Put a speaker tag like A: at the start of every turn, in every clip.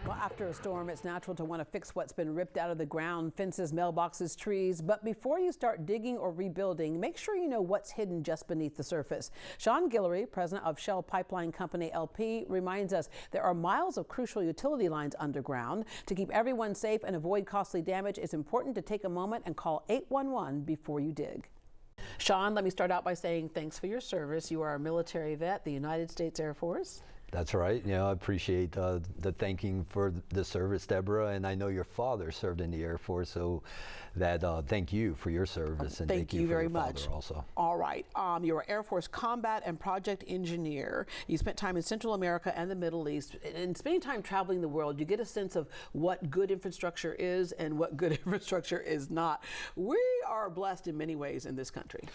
A: Well, after a storm, it's natural to want to fix what's been ripped out of the ground, fences, mailboxes, trees. But before you start digging or rebuilding, make sure you know what's hidden just beneath the surface. Sean Guillory, president of Shell Pipeline Company LP, reminds us there are miles of crucial utility lines underground. To keep everyone safe and avoid costly damage, it's important to take a moment and call 811 before you dig. Sean, let me start out by saying thanks for your service. You are a military vet, the United States Air Force.
B: That's right. You know, I appreciate the thanking for the service, Deborah, and I know your father served in the Air Force, so that thank you for your service and
A: thank you very much.
B: Also.
A: All right. You're an Air Force combat and project engineer. You spent time in Central America and the Middle East. And spending time traveling the world, you get a sense of what good infrastructure is and what good infrastructure is not. We are blessed in many ways in this country.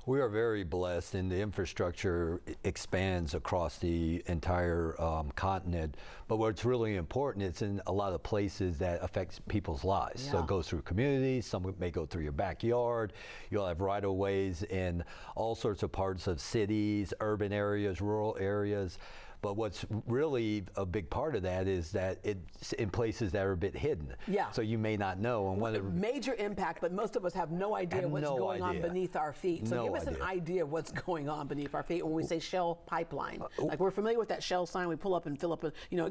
B: We are very blessed, and the infrastructure expands across the entire continent, but what's really important, it's in a lot of places that affects people's lives.
A: Yeah.
B: So it goes through communities, some may go through your backyard, you'll have right-of-ways in all sorts of parts of cities, urban areas, rural areas. But what's really a big part of that is that it's in places that are a bit hidden.
A: Yeah.
B: So you may not know. And
A: major impact, but most of us have no idea what's going on beneath our feet. So give us an idea of what's going on beneath our feet when we say Shell Pipeline. Like, we're familiar with that Shell sign. We pull up and fill up,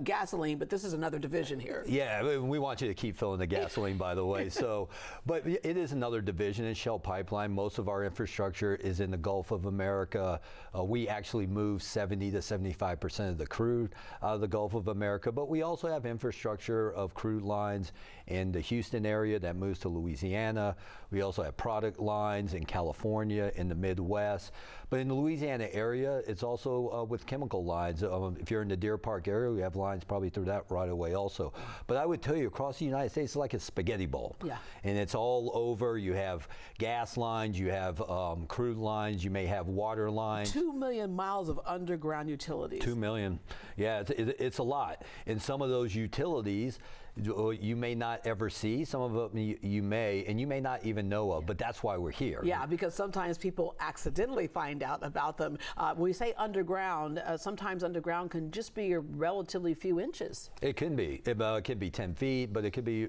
A: gasoline, but this is another division here.
B: Yeah, we want you to keep filling the gasoline, by the way. So, but it is another division in Shell Pipeline. Most of our infrastructure is in the Gulf of America. We actually move 70 to 75% of the crude out of the Gulf of America, but we also have infrastructure of crude lines in the Houston area that moves to Louisiana. We also have product lines in California, in the Midwest. But in the Louisiana area, it's also with chemical lines. If you're in the Deer Park area, we have lines probably through that right away also. But I would tell you, across the United States, it's like a spaghetti bowl.
A: Yeah.
B: And it's all over. You have gas lines, you have crude lines, you may have water lines.
A: 2 million miles of underground utilities.
B: 2 million. Yeah, it's a lot. And some of those utilities you may not ever see. Some of them you may, and you may not even know of, but that's why we're here.
A: Yeah, because sometimes people accidentally find out about them. When we say underground, sometimes underground can just be a relatively few inches.
B: It can be. It can be 10 feet, but it could be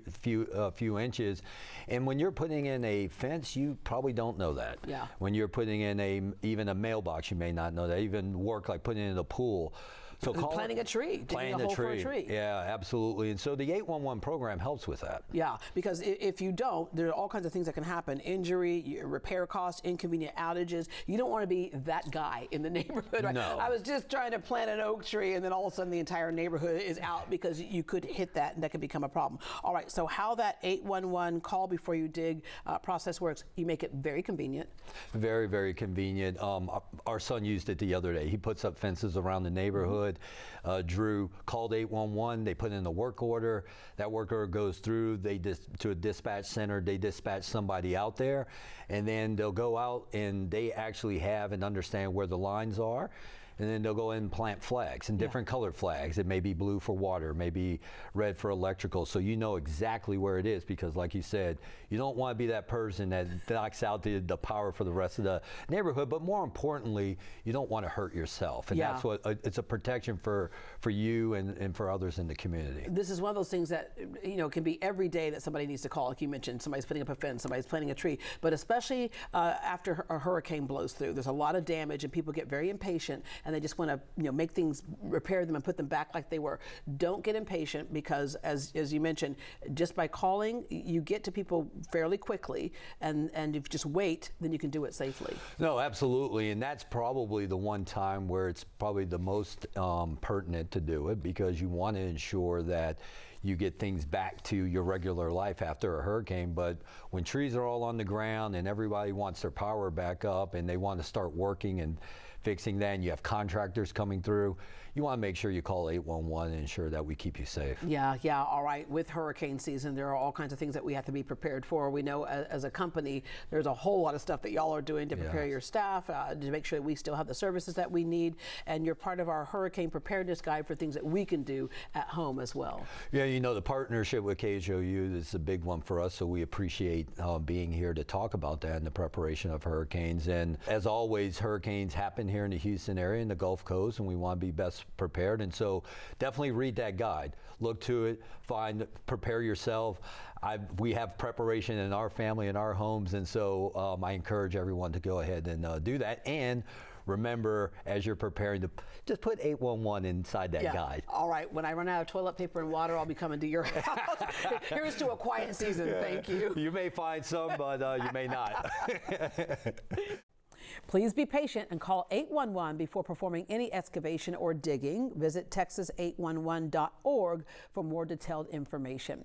B: a few inches. And when you're putting in a fence, you probably don't know that.
A: Yeah.
B: When you're putting in even a mailbox, you may not know that. Even work like putting in a pool. So
A: planting a tree, digging a hole for a tree.
B: Yeah, absolutely. And so the 811 program helps with that.
A: Yeah, because if you don't, there are all kinds of things that can happen. Injury, repair costs, inconvenient outages. You don't want to be that guy in the neighborhood. Right?
B: No.
A: I was just trying to plant an oak tree, and then all of a sudden the entire neighborhood is out because you could hit that, and that could become a problem. All right, so how that 811 call before you dig process works, you make it very convenient.
B: Very, very convenient. Our son used it the other day. He puts up fences around the neighborhood. Drew called 811. They put in the work order. That work order goes through. To a dispatch center. They dispatch somebody out there, and then they'll go out and they actually have and understand where the lines are. And then they'll go in and plant flags, and different colored flags. It may be blue for water, maybe red for electrical, so you know exactly where it is, because like you said, you don't want to be that person that knocks out the power for the rest of the neighborhood, but more importantly, you don't want to hurt yourself. And that's what, it's a protection for you and for others in the community.
A: This is one of those things that, can be every day that somebody needs to call. Like you mentioned, somebody's putting up a fence, somebody's planting a tree, but especially after a hurricane blows through, there's a lot of damage and people get very impatient, and they just want to make things, repair them and put them back like they were. Don't get impatient, because as you mentioned, just by calling, you get to people fairly quickly, and if you just wait, then you can do it safely.
B: No, absolutely, and that's probably the one time where it's probably the most pertinent to do it, because you want to ensure that you get things back to your regular life after a hurricane. But when trees are all on the ground and everybody wants their power back up and they want to start working and fixing that, and you have contractors coming through, you want to make sure you call 811 and ensure that we keep you safe.
A: Yeah, all right. With hurricane season, there are all kinds of things that we have to be prepared for. We know as a company, there's a whole lot of stuff that y'all are doing to prepare your staff, to make sure that we still have the services that we need, and you're part of our hurricane preparedness guide for things that we can do at home as well.
B: Yeah, the partnership with KHOU is a big one for us, so we appreciate being here to talk about that and the preparation of hurricanes. And as always, hurricanes happen here in the Houston area and the Gulf Coast, and we want to be best prepared. And so definitely read that guide. Look to it, prepare yourself. We have preparation in our family, in our homes, and so I encourage everyone to go ahead and do that. And remember, as you're preparing, to just put 811 inside that guide.
A: All right, when I run out of toilet paper and water, I'll be coming to your house. Here's to a quiet season. Thank you.
B: You may find some, but you may not.
A: Please be patient and call 811 before performing any excavation or digging. Visit texas811.org for more detailed information.